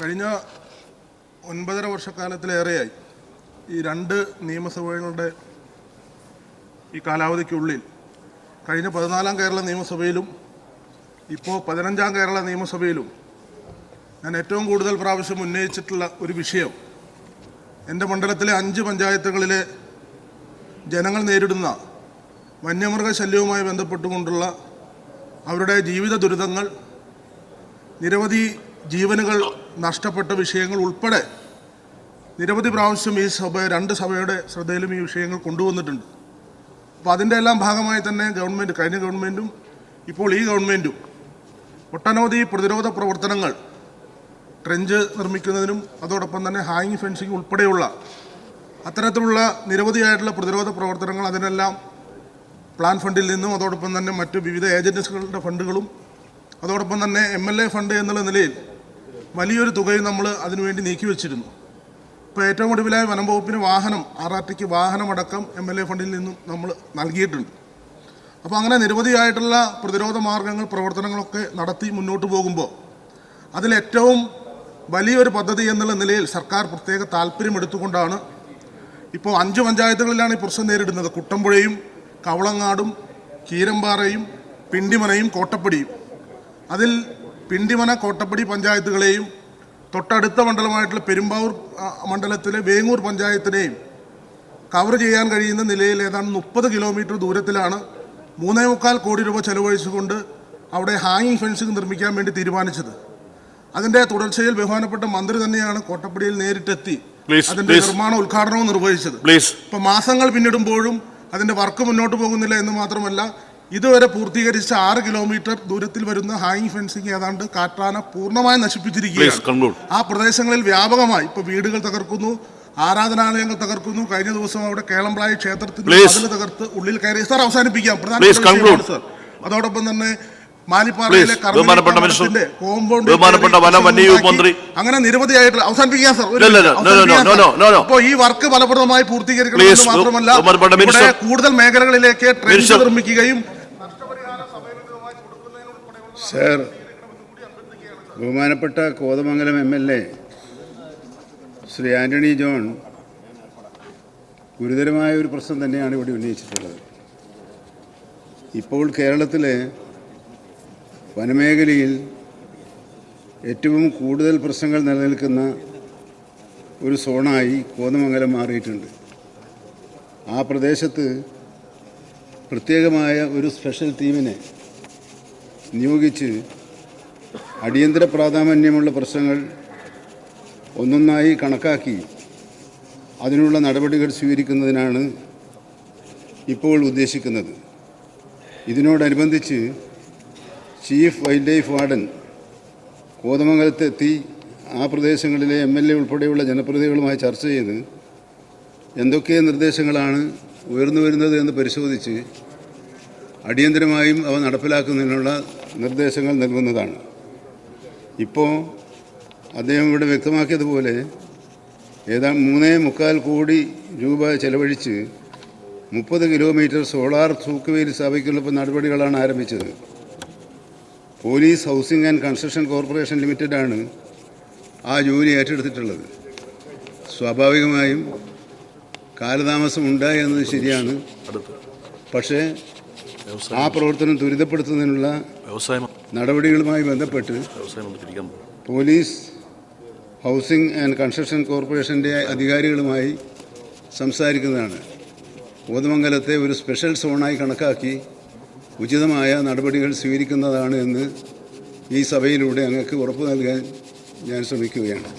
കഴിഞ്ഞ 9.5 വർഷക്കാലത്തിലേറെയായി ഈ രണ്ട് നിയമസഭകളുടെ ഈ കാലാവധിക്കുള്ളിൽ കഴിഞ്ഞ 14ാം കേരള നിയമസഭയിലും ഇപ്പോൾ 15ാം കേരള നിയമസഭയിലും ഞാൻ ഏറ്റവും കൂടുതൽ പ്രാവശ്യം ഉന്നയിച്ചിട്ടുള്ള ഒരു വിഷയം എൻ്റെ മണ്ഡലത്തിലെ 5 പഞ്ചായത്തുകളിലെ ജനങ്ങൾ നേരിടുന്ന വന്യമൃഗശല്യവുമായി ബന്ധപ്പെട്ടുകൊണ്ടുള്ള അവരുടെ ജീവിത ദുരിതങ്ങൾ, നിരവധി ജീവനുകൾ നഷ്ടപ്പെട്ട വിഷയങ്ങൾ ഉൾപ്പെടെ നിരവധി പ്രാവശ്യം ഈ രണ്ട് സഭയുടെ ശ്രദ്ധയിലും ഈ വിഷയങ്ങൾ കൊണ്ടുവന്നിട്ടുണ്ട്. അപ്പോൾ അതിൻ്റെ എല്ലാം ഭാഗമായി തന്നെ കഴിഞ്ഞ ഗവൺമെൻറ്റും ഇപ്പോൾ ഈ ഗവൺമെൻറ്റും ഒട്ടനവധി പ്രതിരോധ പ്രവർത്തനങ്ങൾ, ട്രെഞ്ച് നിർമ്മിക്കുന്നതിനും അതോടൊപ്പം തന്നെ ഹാങ്ങിങ് ഫെൻസിങ് ഉൾപ്പെടെയുള്ള അത്തരത്തിലുള്ള നിരവധിയായിട്ടുള്ള പ്രതിരോധ പ്രവർത്തനങ്ങൾ, അതിനെല്ലാം പ്ലാൻ ഫണ്ടിൽ നിന്നും അതോടൊപ്പം തന്നെ മറ്റ് വിവിധ ഏജൻസികളുടെ ഫണ്ടുകളും അതോടൊപ്പം തന്നെ MLA ഫണ്ട് എന്നുള്ള നിലയിൽ വലിയൊരു തുകയും നമ്മൾ അതിനുവേണ്ടി നീക്കിവെച്ചിരുന്നു. ഇപ്പോൾ ഏറ്റവും ഒടുവിലായ വനം വകുപ്പിന് വാഹനം, RRTക്ക് വാഹനമടക്കം MLA ഫണ്ടിൽ നിന്നും നമ്മൾ നൽകിയിട്ടുണ്ട്. അപ്പോൾ അങ്ങനെ നിരവധിയായിട്ടുള്ള പ്രതിരോധ മാർഗങ്ങൾ, പ്രവർത്തനങ്ങളൊക്കെ നടത്തി മുന്നോട്ട് പോകുമ്പോൾ അതിലേറ്റവും വലിയൊരു പദ്ധതി എന്നുള്ള നിലയിൽ സർക്കാർ പ്രത്യേക താല്പര്യമെടുത്തുകൊണ്ടാണ് ഇപ്പോൾ 5 പഞ്ചായത്തുകളിലാണ് ഈ പ്രശ്നം നേരിടുന്നത്. കുട്ടമ്പുഴയും കവളങ്ങാടും കീരമ്പാറയും പിണ്ടിമനയും കോട്ടപ്പടിയും. അതിൽ പിണ്ടിമന, കോട്ടപ്പടി പഞ്ചായത്തുകളെയും തൊട്ടടുത്ത മണ്ഡലമായിട്ടുള്ള പെരുമ്പാവൂർ മണ്ഡലത്തിലെ വേങ്ങൂർ പഞ്ചായത്തിനെയും കവർ ചെയ്യാൻ കഴിയുന്ന നിലയിൽ ഏതാണ്ട് 30 കിലോമീറ്റർ ദൂരത്തിലാണ് 3.25 കോടി രൂപ ചെലവഴിച്ചുകൊണ്ട് അവിടെ ഹാങ്ങിങ് ഫെൻസിങ് നിർമ്മിക്കാൻ വേണ്ടി തീരുമാനിച്ചത്. അതിൻ്റെ തുടർച്ചയിൽ ബഹുമാനപ്പെട്ട മന്ത്രി തന്നെയാണ് കോട്ടപ്പടിയിൽ നേരിട്ടെത്തി അതിൻ്റെ നിർമ്മാണ ഉദ്ഘാടനവും നിർവഹിച്ചത്. ഇപ്പം മാസങ്ങൾ പിന്നിടുമ്പോഴും അതിൻ്റെ വർക്ക് മുന്നോട്ട് പോകുന്നില്ല എന്ന് മാത്രമല്ല, ഇതുവരെ പൂർത്തീകരിച്ച 6 കിലോമീറ്റർ ദൂരത്തിൽ വരുന്ന ഹാങ്ങിങ് ഫെൻസിങ് ഏതാണ്ട് കാട്ടാന പൂർണ്ണമായി നശിപ്പിച്ചിരിക്കുകയാണ്. ആ പ്രദേശങ്ങളിൽ വ്യാപകമായി ഇപ്പോൾ വീടുകൾ തകർക്കുന്നു, ആരാധനാലയങ്ങൾ തകർക്കുന്നു. കഴിഞ്ഞ ദിവസം അവിടെ കേളംപ്ലായി ക്ഷേത്രത്തിൽ അതിൽ തകർത്ത് ഉള്ളിൽ കയറി. സാർ അവസാനിപ്പിക്കാം. പ്രധാനപ്പെട്ട സാർ, അതോടൊപ്പം തന്നെ മാലിപ്പാറയിലെ കർമ്മത്തിന്റെ കോമ്പൗണ്ട്, അങ്ങനെ നിരവധിയായിട്ടുള്ള അവസാനിപ്പിക്കാം സാർ. അപ്പോൾ ഈ വർക്ക് ഫലപ്രദമായി പൂർത്തീകരിക്കണമെന്ന് മാത്രമല്ല കൂടുതൽ മേഖലകളിലേക്ക് ട്രെൻഡ് നിർമ്മിക്കുകയും സർ, ബഹുമാനപ്പെട്ട കോതമംഗലം MLA ശ്രീ ആന്റണി ജോൺ ഗുരുതരമായ ഒരു പ്രശ്നം തന്നെയാണ് ഇവിടെ ഉന്നയിച്ചിട്ടുള്ളത്. ഇപ്പോൾ കേരളത്തിലെ വനമേഖലയിൽ ഏറ്റവും കൂടുതൽ പ്രശ്നങ്ങൾ നിലനിൽക്കുന്ന ഒരു സോണായി കോതമംഗലം മാറിയിട്ടുണ്ട്. ആ പ്രദേശത്ത് പ്രത്യേകമായ ഒരു സ്പെഷ്യൽ ടീമിനെ നിയോഗിച്ച് അടിയന്തര പ്രാധാന്യമുള്ള പ്രശ്നങ്ങൾ ഒന്നൊന്നായി കണക്കാക്കി അതിനുള്ള നടപടികൾ സ്വീകരിക്കുന്നതിനാണ് ഇപ്പോൾ ഉദ്ദേശിക്കുന്നത്. ഇതിനോടനുബന്ധിച്ച് ചീഫ് വൈൽഡ് ലൈഫ് വാർഡൻ കോതമംഗലത്തെത്തി ആ പ്രദേശങ്ങളിലെ MLA ഉൾപ്പെടെയുള്ള ജനപ്രതിനിധികളുമായി ചർച്ച ചെയ്ത് എന്തൊക്കെ നിർദ്ദേശങ്ങളാണ് ഉയർന്നു വരുന്നത് എന്ന് പരിശോധിച്ച് അടിയന്തരമായും അവ നടപ്പിലാക്കുന്നതിനുള്ള നിർദ്ദേശങ്ങൾ നൽകുന്നതാണ്. ഇപ്പോൾ അദ്ദേഹം ഇവിടെ വ്യക്തമാക്കിയതുപോലെ ഏതാണ്ട് 3.25 കോടി രൂപ ചെലവഴിച്ച് 30 കിലോമീറ്റർ സോളാർ തൂക്കുവേലി സ്ഥാപിക്കുന്ന നടപടികളാണ് ആരംഭിച്ചത്. Police housing and construction corporation ലിമിറ്റഡാണ് ആ ജോലി ഏറ്റെടുത്തിട്ടുള്ളത്. സ്വാഭാവികമായും കാലതാമസം ഉണ്ടായി എന്നത് ശരിയാണ്. പക്ഷേ ആ പ്രവർത്തനം ത്വരിതപ്പെടുത്തുന്നതിനുള്ള നടപടികളുമായി ബന്ധപ്പെട്ട് പോലീസ് ഹൗസിംഗ് ആൻഡ് കൺസ്ട്രക്ഷൻ കോർപ്പറേഷൻ്റെ അധികാരികളുമായി സംസാരിക്കുന്നതാണ്. കോതമംഗലത്തെ ഒരു സ്പെഷ്യൽ സോണായി കണക്കാക്കി ഉചിതമായ നടപടികൾ സ്വീകരിക്കുന്നതാണ് എന്ന് ഈ സഭയിലൂടെ അങ്ങക്ക് ഉറപ്പ് നൽകാൻ ഞാൻ ശ്രമിക്കുകയാണ്.